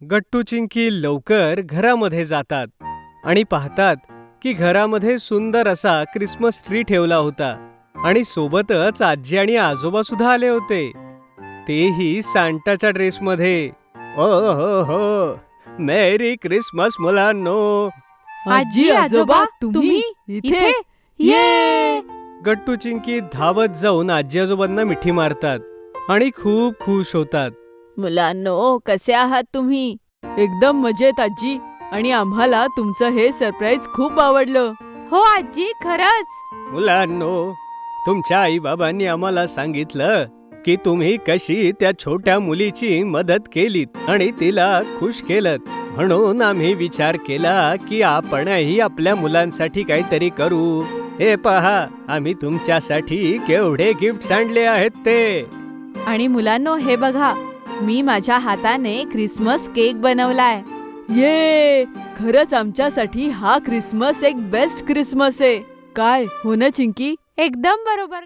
गट्टू चिंकी लवकर घरामध्ये जातात आणि पाहतात की घरामध्ये सुंदर असा क्रिसमस ट्री ठेवला होता आणि सोबतच आजी आणि आजोबा सुद्धा आले होते, तेही सांताच्या ड्रेसमध्ये. ओ हो हो, मेरी क्रिसमस मुलांनो. आजी आजोबा तुम्ही इथे ये. गट्टू चिंकी धावत जाऊन आजी आजोबांना मिठी मारतात आणि खूप खुश होतात. मुलांनो, कसे आहात तुम्ही? एकदम मजेत आजी. आणि आम्हाला तुमचं हे सरप्राईज खूप आवडलं. हो आजी, खरंच. मुलांनो, तुमच्या आई बाबांनी आम्हाला सांगितलं की तुम्ही कशी त्या छोट्या मुलीची मदत केलीत आणि तिला खुश केलत, म्हणून आम्ही विचार केला की आपणही आपल्या मुलांसाठी काहीतरी करू. हे पहा, आम्ही तुमच्यासाठी केवढे गिफ्ट्स आणले आहेत ते. आणि मुलांनो, हे बघा, मी माझ्या हाताने क्रिसमस केक बनवलाय. ये, खरंच आमच्यासाठी हा क्रिसमस एक बेस्ट क्रिसमस आहे. काय, हो ना चिंकी? एकदम बरोबर.